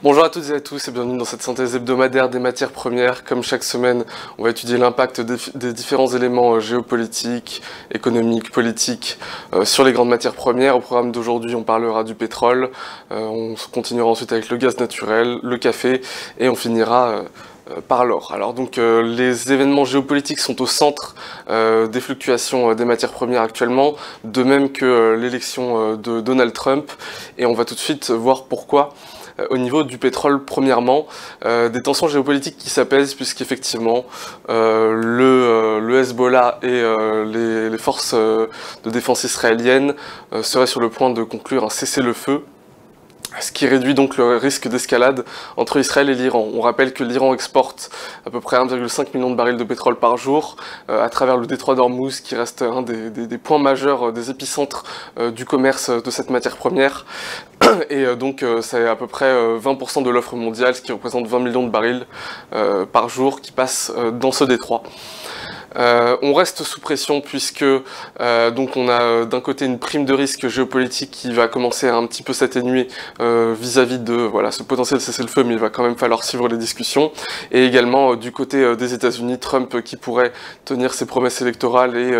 Bonjour à toutes et à tous et bienvenue dans cette synthèse hebdomadaire des matières premières. Comme chaque semaine, on va étudier l'impact des différents éléments géopolitiques, économiques, politiques sur les grandes matières premières. Au programme d'aujourd'hui, on parlera du pétrole, on continuera ensuite avec le gaz naturel, le café et on finira par l'or. Alors donc les événements géopolitiques sont au centre des fluctuations des matières premières actuellement, de même que l'élection de Donald Trump, et on va tout de suite voir pourquoi. Au niveau du pétrole, premièrement, des tensions géopolitiques qui s'apaisent puisqu'effectivement le Hezbollah et les forces de défense israéliennes seraient sur le point de conclure un cessez-le-feu, ce qui réduit donc le risque d'escalade entre Israël et l'Iran. On rappelle que l'Iran exporte à peu près 1,5 million de barils de pétrole par jour à travers le détroit d'Ormuz, qui reste un des points majeurs, des épicentres du commerce de cette matière première. Et donc c'est à peu près 20% de l'offre mondiale, ce qui représente 20 millions de barils par jour qui passent dans ce détroit. On reste sous pression puisque donc on a d'un côté une prime de risque géopolitique qui va commencer à un petit peu s'atténuer vis-à-vis de voilà, ce potentiel cessez-le-feu, mais il va quand même falloir suivre les discussions. Et également du côté des États-Unis, Trump qui pourrait tenir ses promesses électorales et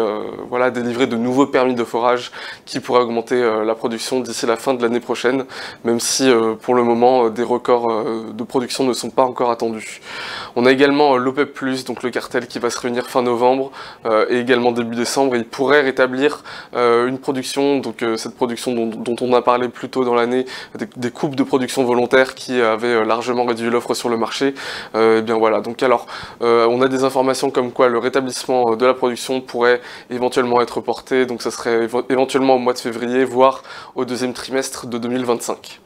voilà, délivrer de nouveaux permis de forage qui pourraient augmenter la production d'ici la fin de l'année prochaine, même si pour le moment des records de production ne sont pas encore attendus. On a également l'OPEP+, donc le cartel qui va se réunir fin novembre et également début décembre. Il pourrait rétablir une production, donc cette production dont on a parlé plus tôt dans l'année, des coupes de production volontaires qui avaient largement réduit l'offre sur le marché. Et bien voilà, donc alors on a des informations comme quoi le rétablissement de la production pourrait éventuellement être reporté, donc ça serait éventuellement au mois de février, voire au deuxième trimestre de 2025.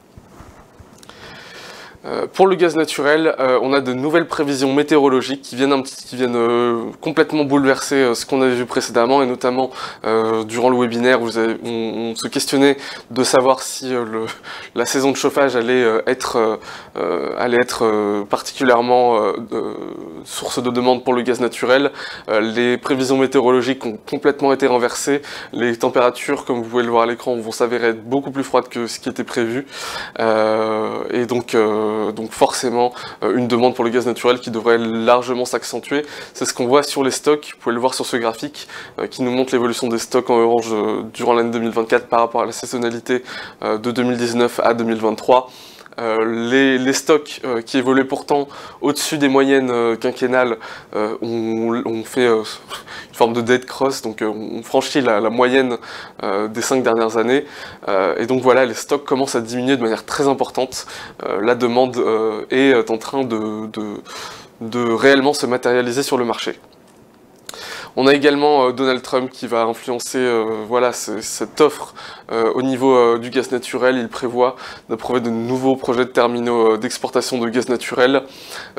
Pour le gaz naturel, on a de nouvelles prévisions météorologiques qui viennent complètement bouleverser ce qu'on avait vu précédemment, et notamment durant le webinaire où on se questionnait de savoir si la saison de chauffage allait être particulièrement source de demande pour le gaz naturel. Les prévisions météorologiques ont complètement été renversées. Les températures, comme vous pouvez le voir à l'écran, vont s'avérer être beaucoup plus froides que ce qui était prévu. Et donc forcément une demande pour le gaz naturel qui devrait largement s'accentuer. C'est ce qu'on voit sur les stocks, vous pouvez le voir sur ce graphique qui nous montre l'évolution des stocks en orange durant l'année 2024 par rapport à la saisonnalité de 2019 à 2023. Les stocks qui évoluaient pourtant au-dessus des moyennes quinquennales ont fait une forme de dead cross, donc on franchit la moyenne des 5 dernières années, et donc voilà, les stocks commencent à diminuer de manière très importante. La demande est en train de réellement se matérialiser sur le marché. On a également Donald Trump qui va influencer voilà, cette offre au niveau du gaz naturel. Il prévoit d'approuver de nouveaux projets de terminaux d'exportation de gaz naturel,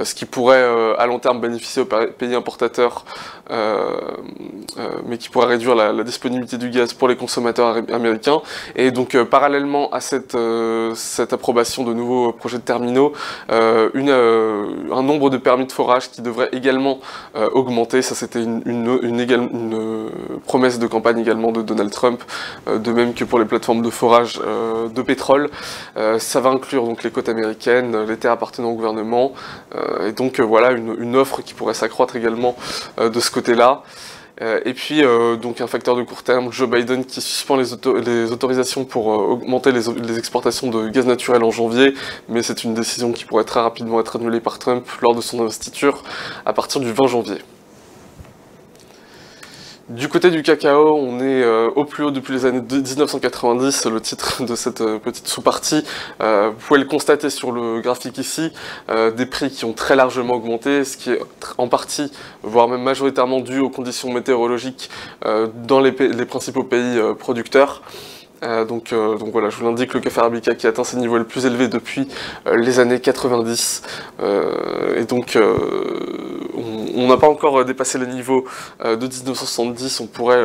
ce qui pourrait à long terme bénéficier aux pays importateurs, mais qui pourrait réduire la disponibilité du gaz pour les consommateurs américains. Et donc parallèlement à cette approbation de nouveaux projets de terminaux, un nombre de permis de forage qui devrait également augmenter. Ça, c'était une promesse de campagne également de Donald Trump, de même que pour les plateformes de forage de pétrole. Ça va inclure donc les côtes américaines, les terres appartenant au gouvernement, et donc voilà une offre qui pourrait s'accroître également de ce côté-là. Et puis donc un facteur de court terme, Joe Biden qui suspend les autorisations pour augmenter les exportations de gaz naturel en janvier, mais c'est une décision qui pourrait très rapidement être annulée par Trump lors de son investiture à partir du 20 janvier. Du côté du cacao, on est au plus haut depuis les années 1990, c'est le titre de cette petite sous-partie. Vous pouvez le constater sur le graphique ici, des prix qui ont très largement augmenté, ce qui est en partie, voire même majoritairement dû aux conditions météorologiques dans les principaux pays producteurs. Donc voilà, je vous l'indique, le café arabica qui atteint ses niveaux les plus élevés depuis les années 90, et donc on n'a pas encore dépassé les niveaux de 1970, on pourrait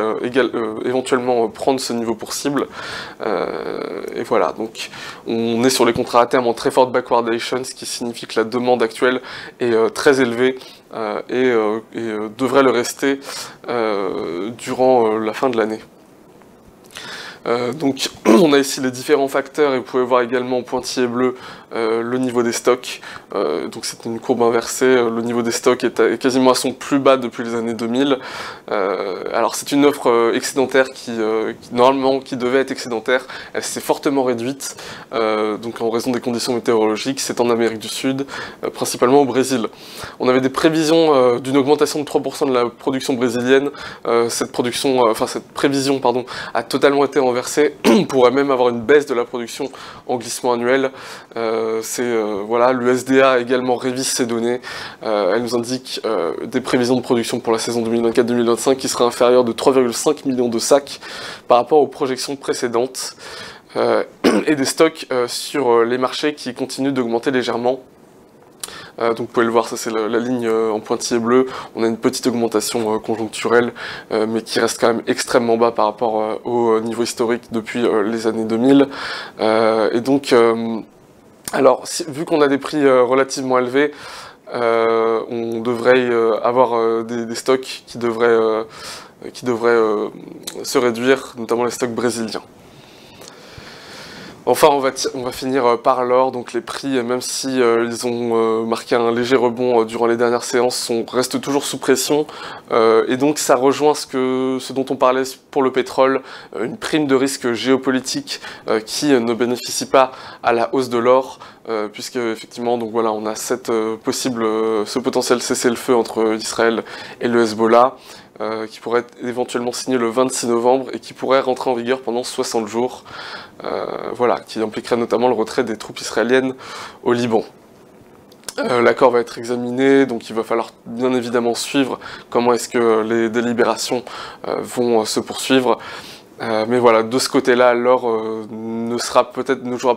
éventuellement prendre ce niveau pour cible, et voilà, donc on est sur les contrats à terme en très forte backwardation, ce qui signifie que la demande actuelle est très élevée, et devrait le rester durant la fin de l'année. Donc on a ici les différents facteurs, et vous pouvez voir également en pointillé bleu le niveau des stocks. Donc c'est une courbe inversée, le niveau des stocks est quasiment à son plus bas depuis les années 2000. Alors c'est une offre excédentaire normalement qui devait être excédentaire, elle s'est fortement réduite, donc en raison des conditions météorologiques. C'est en Amérique du Sud, principalement au Brésil. On avait des prévisions d'une augmentation de 3% de la production brésilienne. Cette prévision a totalement été renversée. On pourrait même avoir une baisse de la production en glissement annuel. Voilà, l'USDA a également révisé ses données. Elle nous indique des prévisions de production pour la saison 2024-2025 qui sera inférieure de 3,5 millions de sacs par rapport aux projections précédentes. Et des stocks sur les marchés qui continuent d'augmenter légèrement. Donc vous pouvez le voir, ça c'est la ligne en pointillé bleu. On a une petite augmentation conjoncturelle, mais qui reste quand même extrêmement bas par rapport au niveau historique depuis les années 2000. Et donc, alors, vu qu'on a des prix relativement élevés, on devrait avoir des stocks qui devraient se réduire, notamment les stocks brésiliens. Enfin, on va finir par l'or. Donc les prix, même si ils ont marqué un léger rebond durant les dernières séances, restent toujours sous pression. Et donc ça rejoint ce dont on parlait pour le pétrole, une prime de risque géopolitique qui ne bénéficie pas à la hausse de l'or, puisque effectivement, donc voilà, on a ce potentiel cessez-le-feu entre Israël et le Hezbollah. Qui pourrait être éventuellement signé le 26 novembre et qui pourrait rentrer en vigueur pendant 60 jours, voilà, qui impliquerait notamment le retrait des troupes israéliennes au Liban. L'accord va être examiné, donc il va falloir bien évidemment suivre comment est-ce que les délibérations vont se poursuivre. Mais voilà, de ce côté-là, l'or ne jouera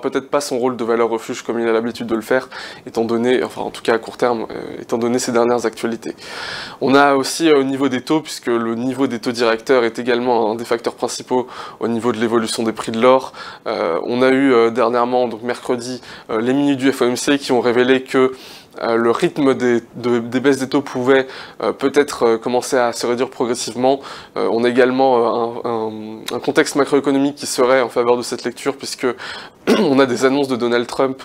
peut-être pas son rôle de valeur refuge comme il a l'habitude de le faire, étant donné, enfin en tout cas à court terme, étant donné ses dernières actualités. On a aussi au niveau des taux, puisque le niveau des taux directeurs est également un des facteurs principaux au niveau de l'évolution des prix de l'or. On a eu dernièrement, donc mercredi, les minutes du FOMC qui ont révélé que le rythme des baisses des taux pouvait peut-être commencer à se réduire progressivement. On a également un contexte macroéconomique qui serait en faveur de cette lecture, puisque on a des annonces de Donald Trump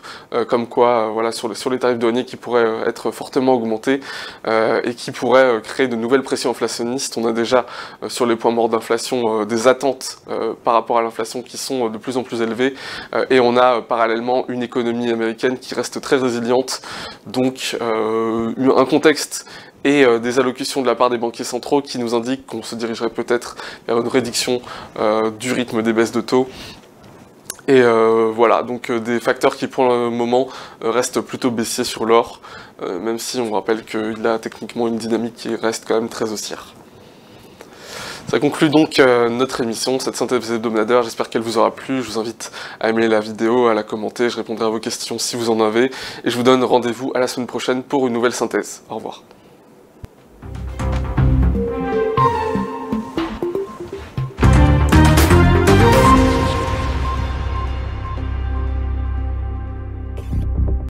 comme quoi voilà, sur les tarifs douaniers qui pourraient être fortement augmentés et qui pourraient créer de nouvelles pressions inflationnistes. On a déjà sur les points morts d'inflation des attentes par rapport à l'inflation qui sont de plus en plus élevées, et on a parallèlement une économie américaine qui reste très résiliente. Donc un contexte et des allocutions de la part des banquiers centraux qui nous indiquent qu'on se dirigerait peut-être vers une réduction du rythme des baisses de taux. Et voilà, donc des facteurs qui pour le moment restent plutôt baissiers sur l'or, même si on rappelle qu'il a techniquement une dynamique qui reste quand même très haussière. Ça conclut donc notre émission, cette synthèse hebdomadaire. J'espère qu'elle vous aura plu. Je vous invite à aimer la vidéo, à la commenter. Je répondrai à vos questions si vous en avez. Et je vous donne rendez-vous à la semaine prochaine pour une nouvelle synthèse. Au revoir.